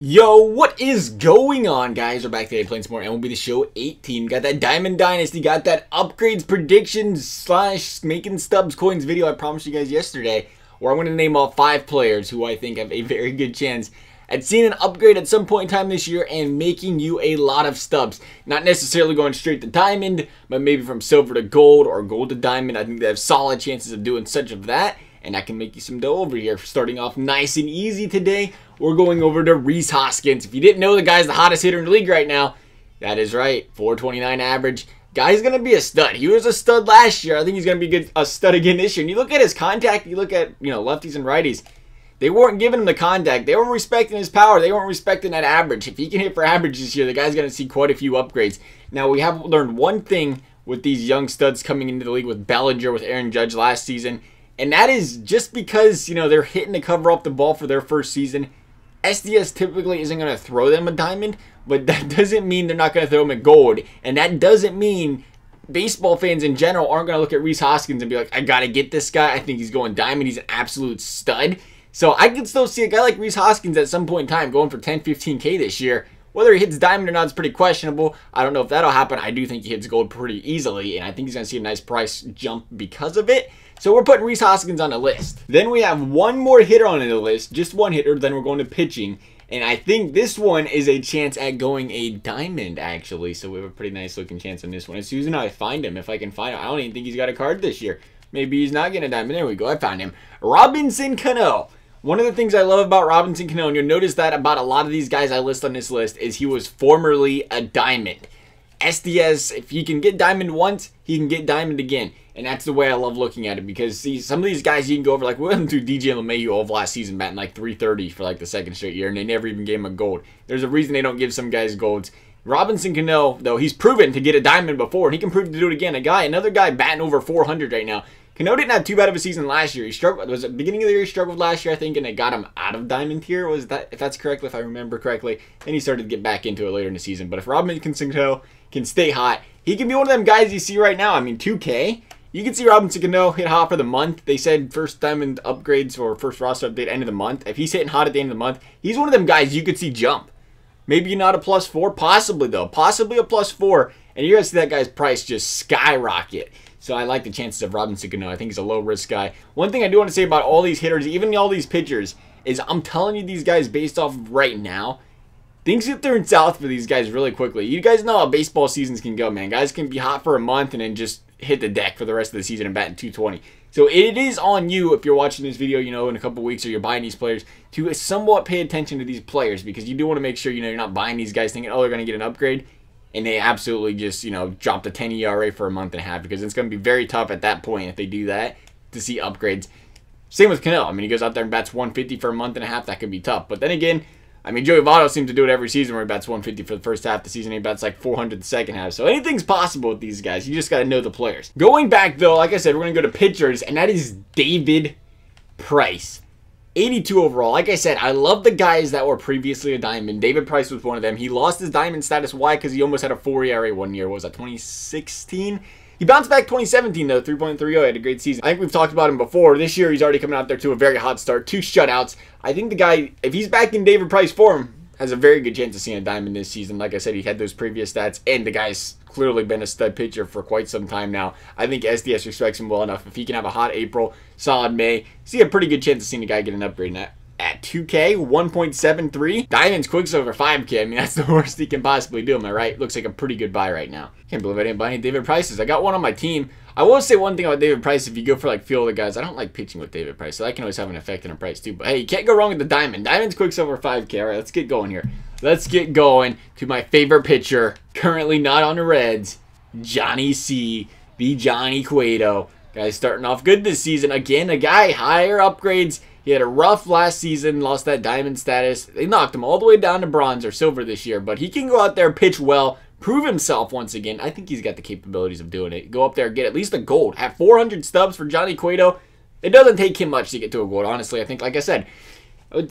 Yo, what is going on, guys? We're back today playing some more MLB The Show 18. Got that Diamond Dynasty, got that upgrades predictions slash making stubs coins video I promised you guys yesterday, where I'm going to name off 5 players who I think have a very good chance at seeing an upgrade at some point in time this year and making you a lot of stubs. Not necessarily going straight to diamond, but maybe from silver to gold or gold to diamond. I think they have solid chances of doing such of that. And I can make you some dough over here. Starting off nice and easy today, we're going over to Rhys Hoskins. If you didn't know, the guy's the hottest hitter in the league right now. That is right, 429 average. Guy's going to be a stud. He was a stud last year. I think he's going to be a stud again this year. And you look at his contact, you look at, lefties and righties. They weren't giving him the contact. They weren't respecting his power. They weren't respecting that average. If he can hit for average this year, the guy's going to see quite a few upgrades. Now, we have learned one thing with these young studs coming into the league with Bellinger, with Aaron Judge last season. And that is just because, they're hitting to cover up the ball for their first season. SDS typically isn't going to throw them a diamond, but that doesn't mean they're not going to throw them a gold. And that doesn't mean baseball fans in general aren't going to look at Rhys Hoskins and be like, I got to get this guy. I think he's going diamond. He's an absolute stud. So I can still see a guy like Rhys Hoskins at some point in time going for 10, 15K this year. Whether he hits diamond or not is pretty questionable. I don't know if that'll happen. I do think he hits gold pretty easily, and I think he's going to see a nice price jump because of it. So we're putting Rhys Hoskins on the list. Then we have one more hitter on the list, just one hitter, then we're going to pitching. And I think this one is a chance at going a diamond, actually. So we have a pretty nice looking chance on this one. As soon as I find him, if I can find him. I don't even think he's got a card this year. Maybe he's not getting a diamond. There we go, I found him. Robinson Cano. One of the things I love about Robinson Cano, and you'll notice that about a lot of these guys I list on this list, is he was formerly a diamond. SDS, if he can get diamond once, he can get diamond again. And that's the way I love looking at it, because see, some of these guys you can go over, like we went through DJ LeMahieu all of last season, batting like 330 for like the second straight year, and they never even gave him a gold. There's a reason they don't give some guys golds. Robinson Cano, though, he's proven to get a diamond before, and he can prove to do it again. Another guy batting over 400 right now. Cano didn't have too bad of a season last year. He struggled. Was at the beginning of the year he struggled last year, I think, and it got him out of diamond tier. Was that, if that's correct, if I remember correctly? Then he started to get back into it later in the season. But if Robinson Cano can stay hot, he can be one of them guys you see right now. I mean, 2K. You can see Robinson Cano hit hot for the month. They said first diamond upgrades or first roster update end of the month. If he's hitting hot at the end of the month, he's one of them guys you could see jump. Maybe not a +4, possibly though. Possibly a +4, and you're going to see that guy's price just skyrocket. So I like the chances of Robinson Cano. I think he's a low-risk guy. One thing I do want to say about all these hitters, even all these pitchers, is I'm telling you these guys based off of right now, things get turned south for these guys really quickly. You guys know how baseball seasons can go, man. Guys can be hot for a month and then just hit the deck for the rest of the season and bat in 220. So it is on you, if you're watching this video, in a couple weeks or you're buying these players, to somewhat pay attention to these players, because you do want to make sure, you're not buying these guys thinking, oh, they're going to get an upgrade, and they absolutely just, drop the 10 ERA for a month and a half, because it's going to be very tough at that point if they do that to see upgrades. Same with Cano. I mean, he goes out there and bats 150 for a month and a half. That could be tough. But then again, I mean, Joey Votto seems to do it every season where he bats 150 for the first half of the season. He bats like 400 the second half. So anything's possible with these guys. You just got to know the players. Going back, though, like I said, we're going to go to pitchers, and that is David Price. 82 overall. Like I said, I love the guys that were previously a diamond. David Price was one of them. He lost his diamond status. Why? Because he almost had a 4 ERA one year. What was that, 2016? He bounced back 2017, though, 3.30. He had a great season. I think we've talked about him before. This year, he's already coming out there to a very hot start. 2 shutouts. I think the guy, if he's back in David Price form, has a very good chance of seeing a diamond this season. Like I said, he had those previous stats, and the guy's clearly been a stud pitcher for quite some time now. I think SDS respects him well enough. If he can have a hot April, solid May, see a pretty good chance of seeing a guy get an upgrade at 2K, 1.73. Diamond's Quicksilver 5K. I mean, that's the worst he can possibly do, am I right? Looks like a pretty good buy right now. Can't believe I didn't buy any David Prices. I got one on my team. I will say one thing about David Price. If you go for like field of guys, I don't like pitching with David Price, so that can always have an effect on a price too. But hey, you can't go wrong with the Diamond. Diamond's Quicksilver 5K. All right, let's get going here. Let's get going to my favorite pitcher, currently not on the Reds, Johnny C, the Johnny Cueto. Guy's starting off good this season. Again, a guy, higher upgrades. He had a rough last season, lost that diamond status. They knocked him all the way down to bronze or silver this year, but he can go out there, pitch well, prove himself once again. I think he's got the capabilities of doing it. Go up there, get at least a gold. Have 400 stubs for Johnny Cueto. It doesn't take him much to get to a gold, honestly. I think, like I said,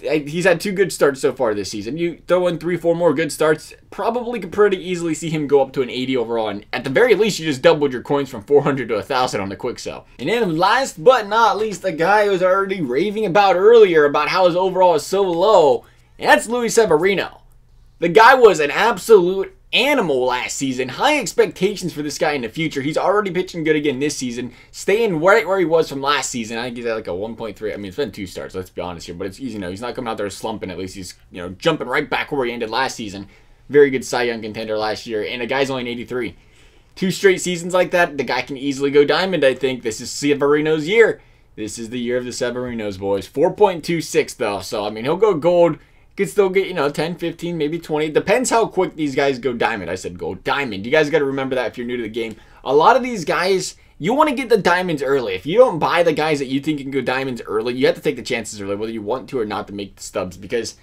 he's had 2 good starts so far this season. You throw in 3-4 more good starts, probably could pretty easily see him go up to an 80 overall. And at the very least, you just doubled your coins from 400 to 1,000 on the quick sell. And then last but not least, the guy who was already raving about earlier about how his overall is so low and that's Luis Severino. The guy was an absolute animal last season. High expectations for this guy in the future. He's already pitching good again this season, staying right where he was from last season. I think he's at like a 1.3. I mean, it's been 2 starts, let's be honest here, but it's easy. He's not coming out there slumping. At least he's, jumping right back where he ended last season. Very good Cy Young contender last year, and the guy's only an 83. 2 straight seasons like that, the guy can easily go diamond, I think. This is Severino's year. This is the year of the Severinos, boys. 4.26, though, so, I mean, he'll go gold. Could still get, 10, 15, maybe 20. Depends how quick these guys go diamond. I said gold. Diamond. You guys got to remember that if you're new to the game. A lot of these guys, you want to get the diamonds early. If you don't buy the guys that you think can go diamonds early, you have to take the chances early, whether you want to or not, to make the stubs. Because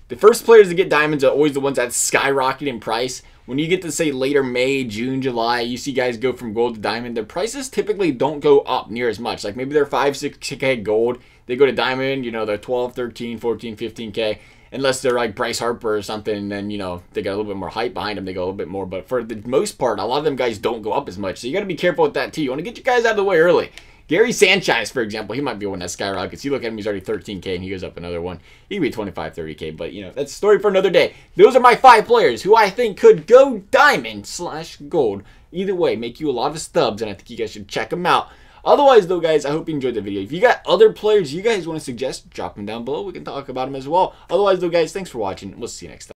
the first players to get diamonds are always the ones that skyrocket in price. When you get to, say, later May, June, July, you see guys go from gold to diamond. Their prices typically don't go up near as much. Like maybe they're 5, 6K gold. They go to diamond, they're 12, 13, 14, 15K. Unless they're like Bryce Harper or something, and then, they got a little bit more hype behind them. They go a little bit more. But for the most part, a lot of them guys don't go up as much. So you got to be careful with that, too. You want to get your guys out of the way early. Gary Sanchez, for example, he might be one that skyrockets. You look at him, he's already 13K, and he goes up another one. He could be 25, 30K, but, that's a story for another day. Those are my 5 players who I think could go diamond/gold. Either way, make you a lot of stubs, and I think you guys should check them out. Otherwise, though, guys, I hope you enjoyed the video. If you got other players you guys want to suggest, drop them down below. We can talk about them as well. Otherwise, though, guys, thanks for watching. We'll see you next time.